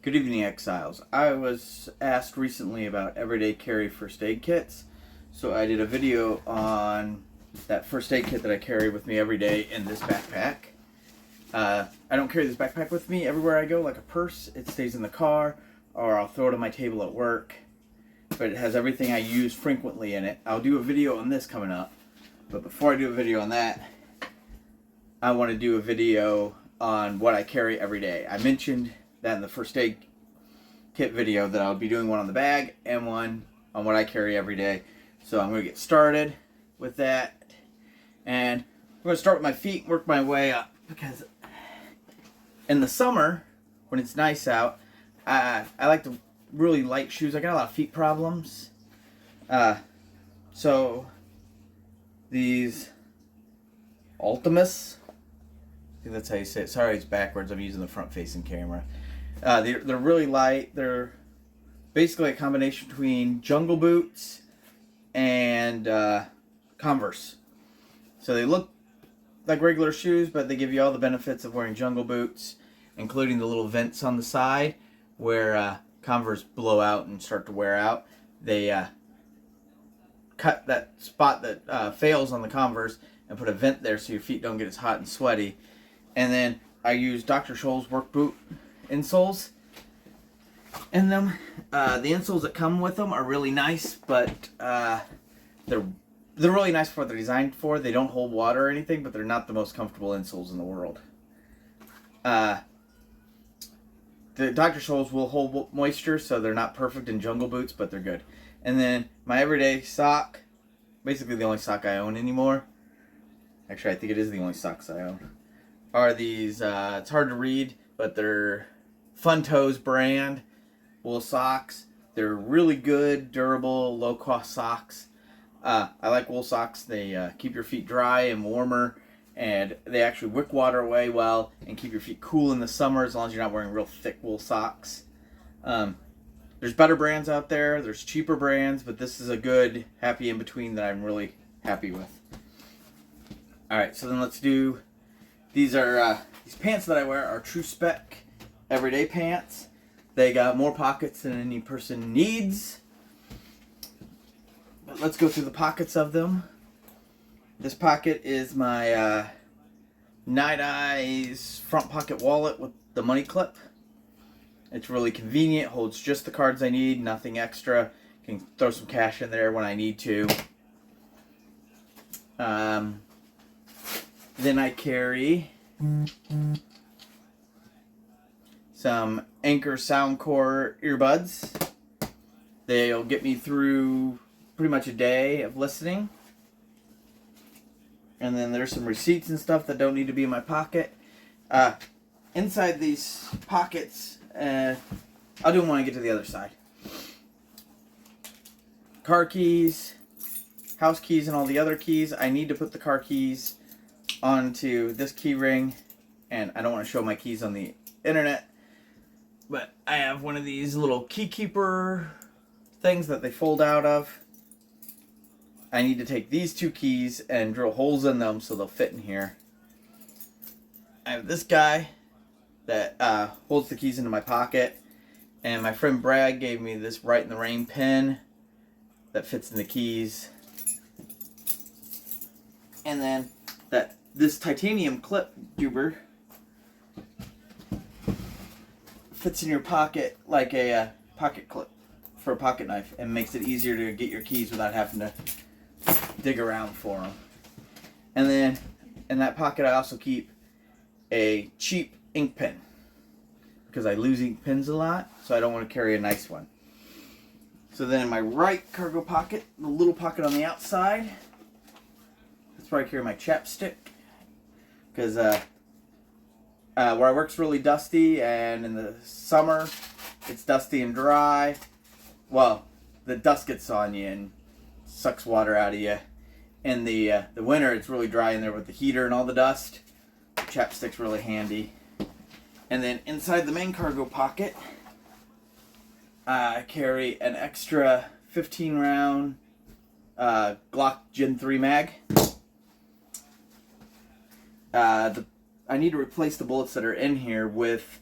Good evening, Exiles. I was asked recently about everyday carry first aid kits, so I did a video on that first aid kit that I carry with me every day in this backpack. I don't carry this backpack with me everywhere I go like a purse. It stays in the car, or I'll throw it on my table at work, but it has everything I use frequently in it. I'll do a video on this coming up, but before I do a video on that, I want to do a video on what I carry every day. I mentioned that in the first aid kit video that I'll be doing one on the bag and one on what I carry every day. So I'm going to get started with that, and I'm going to start with my feet, work my way up, because in the summer when it's nice out, I like the really light shoes. I got a lot of feet problems, so these Ultimus, I think that's how you say it. Sorry, it's backwards. I'm using the front-facing camera. They're really light. They're basically a combination between Jungle Boots and Converse. So they look like regular shoes, but they give you all the benefits of wearing Jungle Boots, including the little vents on the side where Converse blow out and start to wear out. They cut that spot that fails on the Converse and put a vent there so your feet don't get as hot and sweaty. And then I use Dr. Scholl's work boot insoles in them. The insoles that come with them are really nice, but they're really nice for what they're designed for. They don't hold water or anything, but they're not the most comfortable insoles in the world. The Dr. Scholl's will hold moisture, so they're not perfect in Jungle Boots, but they're good. And then my everyday sock, basically the only sock I own anymore. Actually, I think it is the only socks I own. Are these, it's hard to read, but they're Fun Toes brand wool socks. They're really good, durable, low-cost socks. I like wool socks. They keep your feet dry and warmer, and they actually wick water away well and keep your feet cool in the summer as long as you're not wearing real thick wool socks. There's better brands out there. There's cheaper brands, but this is a good happy in-between that I'm really happy with. Alright, so then let's do... These pants that I wear are True Spec everyday pants. They got more pockets than any person needs. But let's go through the pockets of them. This pocket is my Night Eyes front pocket wallet with the money clip. It's really convenient, holds just the cards I need, nothing extra. Can throw some cash in there when I need to. Then I carry some Anchor Soundcore earbuds. They'll get me through pretty much a day of listening. And then there's some receipts and stuff that don't need to be in my pocket. Inside these pockets, I'll do them when I get to the other side. Car keys, house keys, and all the other keys. I need to put the car keys onto this key ring, and I don't want to show my keys on the internet, but I have one of these little key keeper things that they fold out of. I need to take these two keys and drill holes in them so they'll fit in here. I have this guy that holds the keys into my pocket, and my friend Brad gave me this Right in the Rain pin that fits in the keys. And then this titanium clip goober fits in your pocket like a pocket clip for a pocket knife and makes it easier to get your keys without having to dig around for them. And then in that pocket I also keep a cheap ink pen because I lose ink pens a lot, so I don't want to carry a nice one. So then in my right cargo pocket, the little pocket on the outside, that's where I carry my chapstick, because where I work's really dusty, and in the summer it's dusty and dry. Well, the dust gets on you and sucks water out of you. In the winter it's really dry in there with the heater and all the dust. The chapstick's really handy. And then inside the main cargo pocket, I carry an extra 15 round Glock Gen 3 mag. I need to replace the bullets that are in here with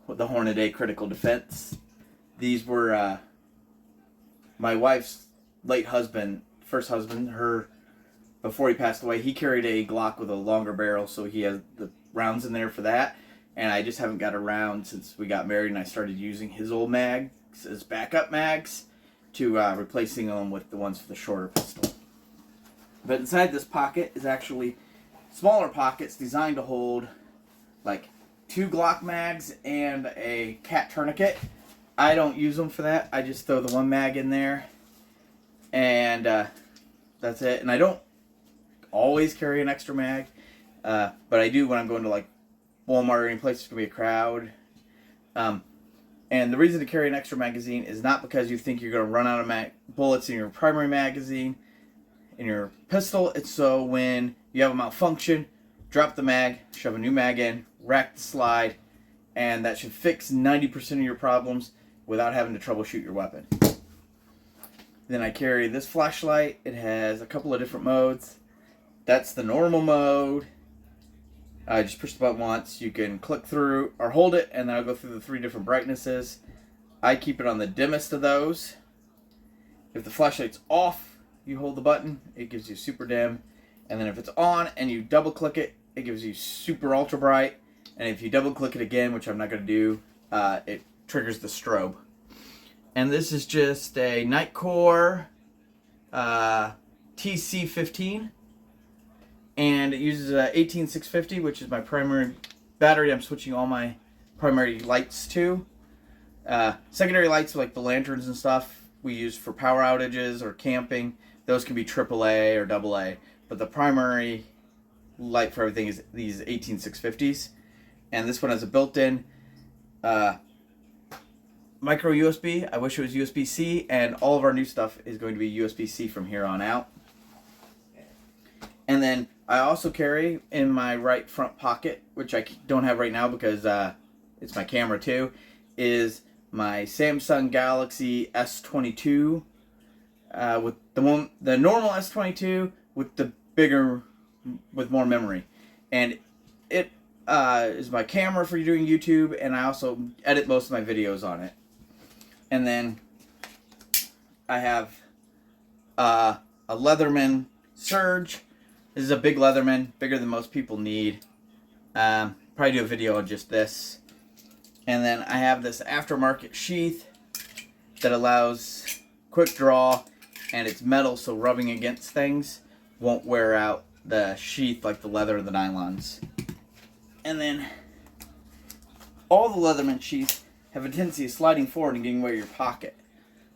the Hornady Critical Defense. These were my wife's late husband, first husband, before he passed away, he carried a Glock with a longer barrel, so he has the rounds in there for that. And I just haven't got around since we got married and I started using his old mags as backup mags to replacing them with the ones for the shorter pistol. But inside this pocket is actually smaller pockets designed to hold like 2 Glock mags and a cat tourniquet. I don't use them for that. I just throw the 1 mag in there and that's it. And I don't always carry an extra mag, but I do when I'm going to like Walmart or any place there's going to be a crowd. And the reason to carry an extra magazine is not because you think you're going to run out of bullets in your primary magazine, in your pistol. It's so when you have a malfunction, drop the mag, shove a new mag in, rack the slide, and that should fix 90% of your problems without having to troubleshoot your weapon. Then I carry this flashlight. It has a couple of different modes. That's the normal mode. I just push the button once. You can click through or hold it, and then I'll go through the 3 different brightnesses. I keep it on the dimmest of those. If the flashlight's off, you hold the button, it gives you super dim. And then if it's on and you double click it, it gives you super ultra bright. And if you double click it again, which I'm not going to do, it triggers the strobe. And this is just a Nightcore TC15. And it uses a 18650, which is my primary battery. I'm switching all my primary lights to. Secondary lights like the lanterns and stuff we use for power outages or camping. Those can be AAA or AA. But the primary light for everything is these 18650s. And this one has a built-in micro USB. I wish it was USB-C. And all of our new stuff is going to be USB-C from here on out. And then I also carry in my right front pocket, which I don't have right now because it's my camera too, is my Samsung Galaxy S22 with the normal S22 with the bigger, with more memory. And it is my camera for doing YouTube, and I also edit most of my videos on it. And then I have a Leatherman Surge. This is a big Leatherman, bigger than most people need. Probably do a video on just this. And then I have this aftermarket sheath that allows quick draw, and it's metal, so rubbing against things won't wear out the sheath like the leather or the nylons. And then all the Leatherman sheaths have a tendency of sliding forward and getting away your pocket.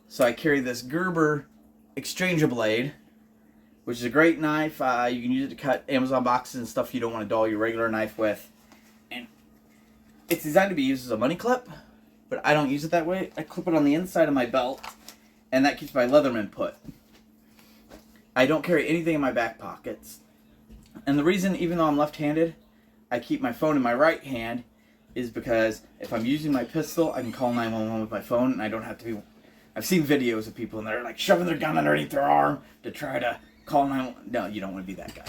So I carry this Gerber Exchanger blade, which is a great knife. You can use it to cut Amazon boxes and stuff you don't want to dull your regular knife with. And it's designed to be used as a money clip, but I don't use it that way. I clip it on the inside of my belt, and that keeps my Leatherman put. I don't carry anything in my back pockets. And the reason, even though I'm left-handed, I keep my phone in my right hand is because if I'm using my pistol, I can call 911 with my phone, and I don't have to be... I've seen videos of people, and they're like shoving their gun underneath their arm to try to call 911. No, you don't want to be that guy.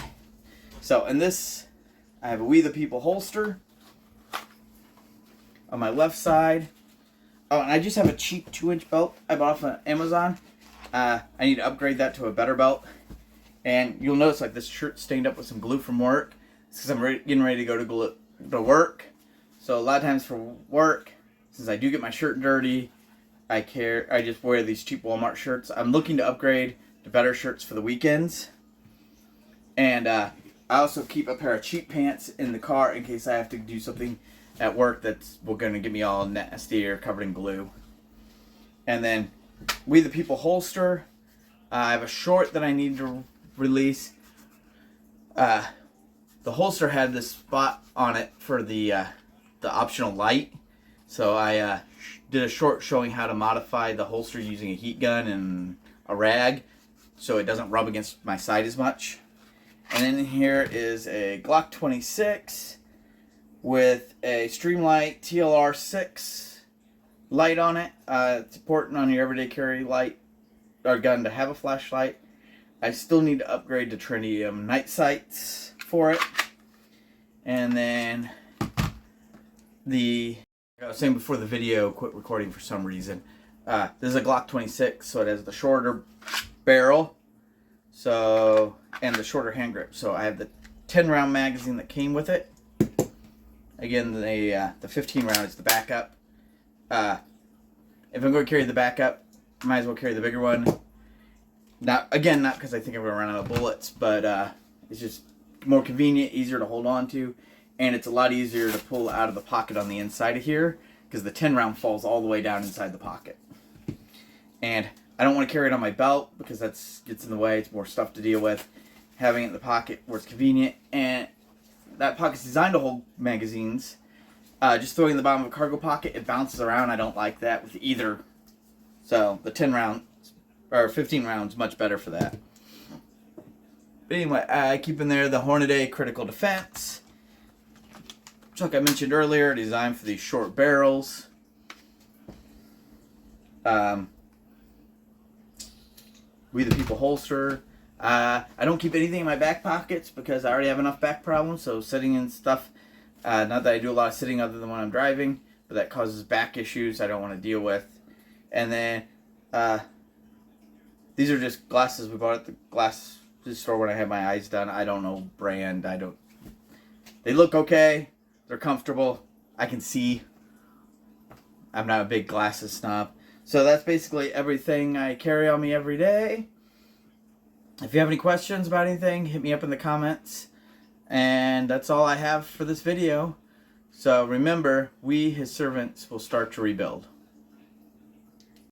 So, in this, I have a We the People holster on my left side. Oh, and I just have a cheap 2-inch belt I bought off of Amazon. I need to upgrade that to a better belt. And you'll notice like this shirt stained up with some glue from work. It's because I'm getting ready to go to work. So a lot of times for work, since I do get my shirt dirty, I just wear these cheap Walmart shirts. I'm looking to upgrade to better shirts for the weekends. And I also keep a pair of cheap pants in the car in case I have to do something at work that's going to get me all nasty or covered in glue. And then We the People holster. I have a short that I need to release. The holster had this spot on it for the optional light. So I did a short showing how to modify the holster using a heat gun and a rag so it doesn't rub against my side as much. And then here is a Glock 26 with a Streamlight TLR6 light on it. It's important on your everyday carry light or gun to have a flashlight. I still need to upgrade to tritium night sights for it. And then the I was saying before the video quit recording for some reason. This is a Glock 26, so it has the shorter barrel, and the shorter hand grip. So I have the 10-round magazine that came with it. Again, the 15 round is the backup. If I'm going to carry the backup, I might as well carry the bigger one. Not because I think I'm going to run out of bullets, but it's just more convenient, easier to hold on to, and it's a lot easier to pull out of the pocket on the inside of here because the 10 round falls all the way down inside the pocket. And I don't want to carry it on my belt because that gets in the way. It's more stuff to deal with. Having it in the pocket where it's convenient, and that pocket's designed to hold magazines. Just throwing it in the bottom of a cargo pocket, it bounces around. I don't like that with either. So the 10 round or 15 rounds much better for that. But anyway, I keep in there the Hornady Critical Defense. Which, like I mentioned earlier, designed for these short barrels. We the People holster. I don't keep anything in my back pockets because I already have enough back problems. So sitting in stuff, not that I do a lot of sitting other than when I'm driving, but that causes back issues I don't want to deal with. And then these are just glasses we bought at the glasses store when I had my eyes done. I don't know brand. They look okay. They're comfortable. I can see. I'm not a big glasses snob. So that's basically everything I carry on me every day. If you have any questions about anything, hit me up in the comments. And that's all I have for this video. So remember, we, his servants, will start to rebuild.